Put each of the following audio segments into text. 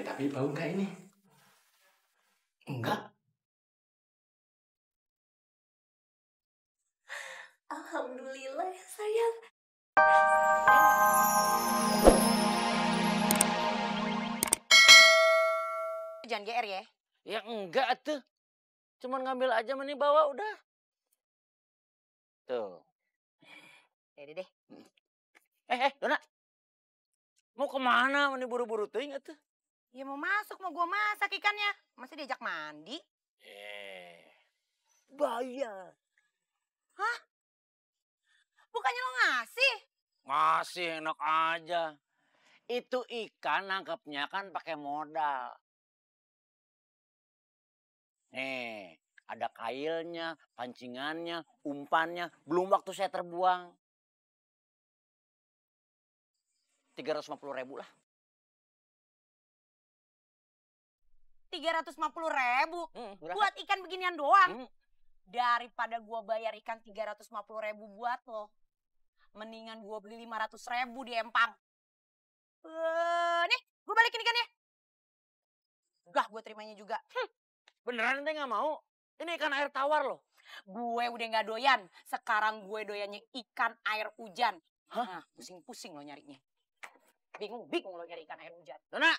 tapi bau nggak ini? Enggak. Alhamdulillah ya sayang. Jangan GR ya. Ya enggak tuh. Cuman ngambil aja meni bawa udah. Tuh. Deh. Dona. Mau kemana meni buru-buru tuh ingat tuh? Ya mau masuk, mau gua masak ikannya. Masih diajak mandi. Bayar. Hah? Bukannya lo ngasih? Masih enak aja. Itu ikan nangkepnya kan pakai modal. Nih, ada kailnya, pancingannya, umpannya. Belum waktu saya terbuang. 350.000 lah. 350.000 buat ikan beginian doang. Daripada gua bayar ikan 350.000 buat lo, mendingan gua beli 500.000 di Empang. Nih, gua balikin ikannya. Gah, gua terimanya juga. Beneran ente nggak mau? Ini ikan air tawar loh. Gue udah nggak doyan. Sekarang gue doyannya ikan air hujan. Hah? Nah, pusing-pusing lo nyarinya. Bingung lo nyari ikan air hujan. Dona.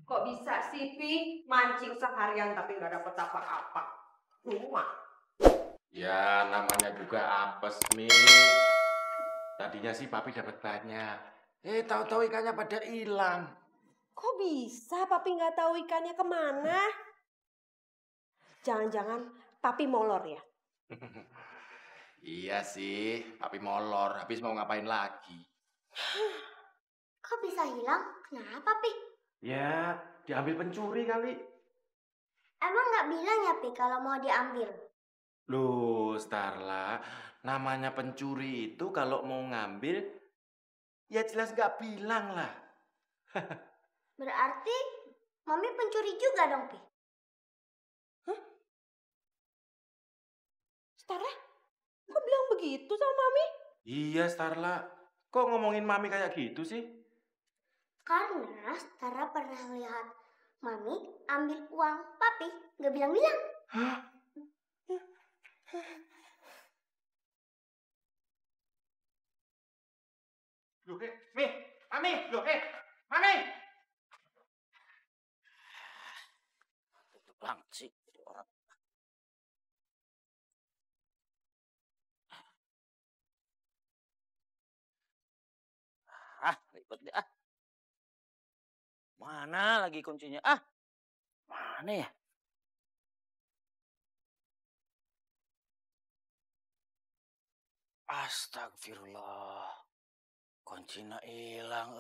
Kok bisa sih, Pi? Mancing seharian tapi nggak dapet apa-apa. Cuma. Ya namanya juga apes, Mi. Tadinya sih papi dapat banyak. Tahu-tahu ikannya pada hilang. Kok bisa Papi nggak tahu ikannya kemana? Jangan-jangan Papi molor ya? Iya sih, papi molor. Habis mau ngapain lagi? Kok bisa hilang? Kenapa, Pi? Ya, diambil pencuri kali. Emang nggak bilang ya, Pi, kalau mau diambil? Loh, Starla, namanya pencuri itu kalau mau ngambil, ya jelas nggak bilang lah. Berarti Mami pencuri juga dong, Pi? Starla, kok bilang begitu sama Mami? Iya, Starla. Kok ngomongin Mami kayak gitu sih? Karena Stara pernah lihat Mami ambil uang Papi, nggak bilang-bilang. Hah? Loh, Mami, Mami! Itu banget sih orang. Ribet deh ah. Mana lagi kuncinya? Mana ya? Astagfirullah. Kuncinya hilang,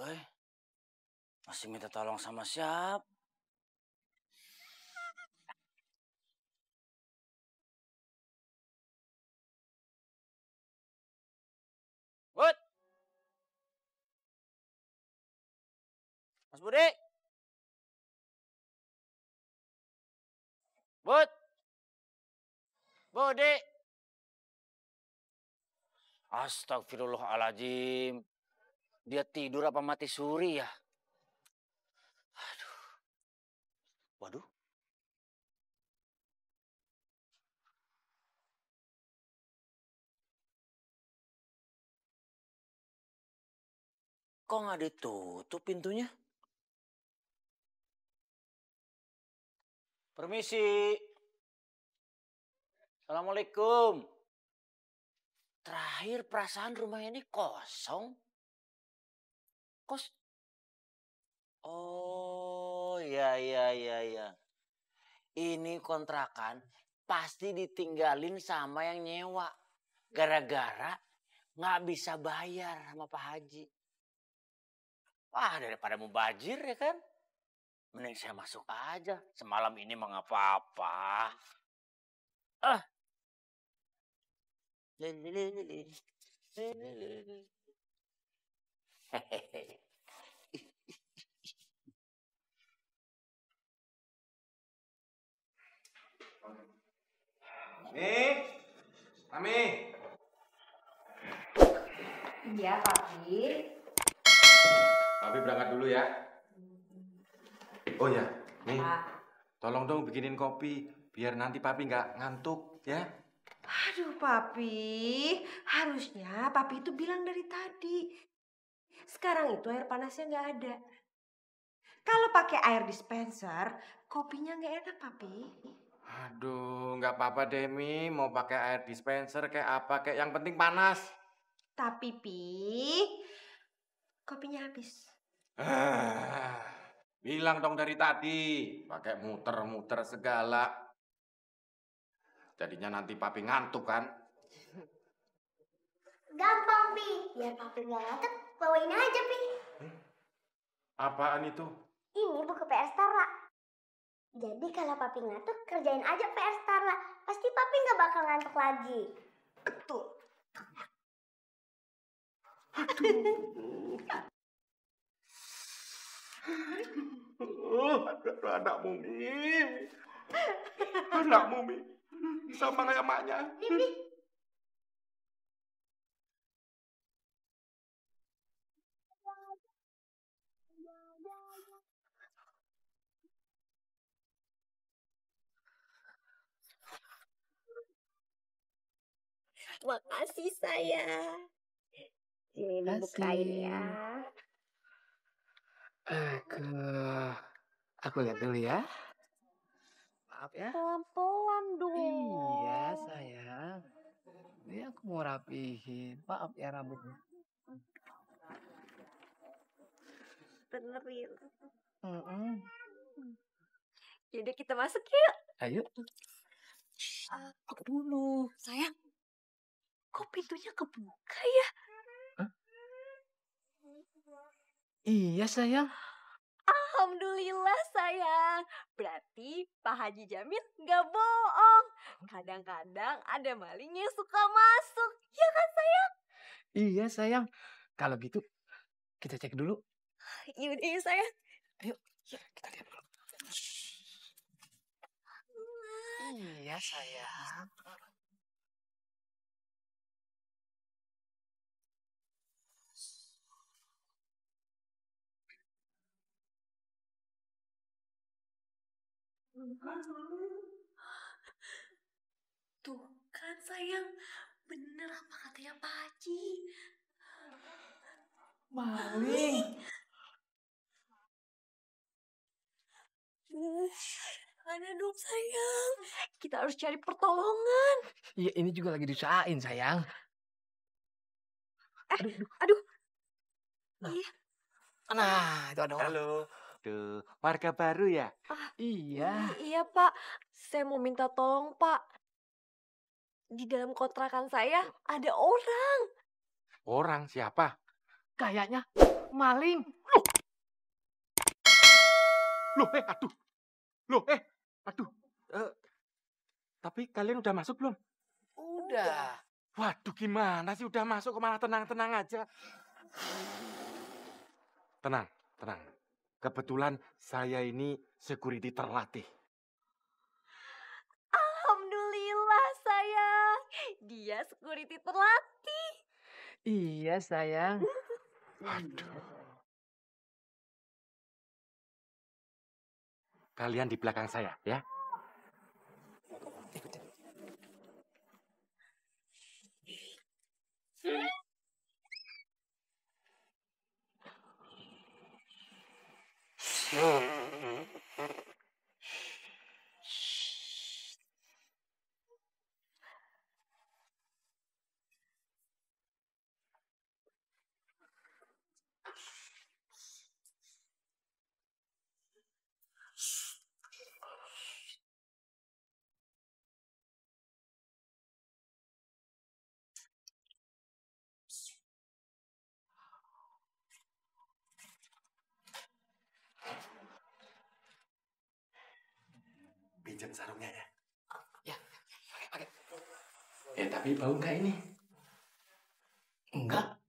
Masih minta tolong sama siapa? Bud. Mas Budi. Bud. Budi. Astagfirullahaladzim. Dia tidur apa mati suri ya? Aduh. Waduh. Kok nggak ditutup pintunya? Permisi. Assalamualaikum. Terakhir perasaan rumah ini kosong. Oh, iya. Ini kontrakan pasti ditinggalin sama yang nyewa. Gara-gara nggak bisa bayar sama Pak Haji. Wah, daripada mubazir ya kan? Mending saya masuk aja. Semalam ini mah nggak apa-apa. Iya, Papi. Papi berangkat dulu ya. Oh ya, nih, Pak. tolong dong bikinin kopi biar nanti papi nggak ngantuk ya. Aduh, Papi. Harusnya Papi itu bilang dari tadi. Sekarang itu air panasnya nggak ada. Kalau pakai air dispenser, kopinya nggak enak, Papi. Aduh, nggak apa-apa Demi, mau pakai air dispenser kayak apa, kayak yang penting panas. Tapi, Pi, kopinya habis. Bilang dong dari tadi, pakai muter-muter segala. Jadinya nanti papi ngantuk kan? Gampang, Pi. Biar Papi nggak ngantuk, bawain aja, Pi. Apaan itu? Ini buku PR Starla. Jadi kalau Papi ngantuk, kerjain aja PR Starla. Pasti Papi nggak bakal ngantuk lagi. Betul. Anak Mumi. Anak Mumi. Sama kayak emaknya. Makasih, sayang. Ini dibukain ya. Aku lihat dulu ya. Maaf ya. Pelan-pelan dong. Iya sayang. Ini aku mau rapihin. Maaf ya rambutnya. Benerin. Yaudah kita masuk yuk. Ayo. Aku dulu. Sayang, kok pintunya kebuka ya? Iya sayang. Alhamdulillah sayang. Berarti Pak Haji Jamil nggak bohong. Kadang-kadang ada maling yang suka masuk. Ya kan sayang? Iya sayang. Kalau gitu kita cek dulu. Yaudah ya sayang. Ayo kita lihat dulu. Iya sayang. Tuh kan sayang. Bener apa katanya Pak Haji. Maling. Ada dong sayang. Kita harus cari pertolongan. Iya ini juga lagi diusahain sayang. Aduh. Nah itu ada orang. Halo. Tuh, warga baru ya? Iya. Iya Pak. Saya mau minta tolong Pak. Di dalam kontrakan saya ada orang. Orang siapa? Kayaknya maling. Loh, aduh. Loh, aduh. Tapi kalian udah masuk belum? Udah. Waduh, gimana sih udah masuk kok malah tenang-tenang aja. Tenang. Kebetulan saya ini security terlatih. Alhamdulillah sayang. Dia security terlatih. Iya sayang. Aduh. Kalian di belakang saya ya. Pinjam sarungnya ya. Ya, pakai. Tapi bau nggak ini? Enggak.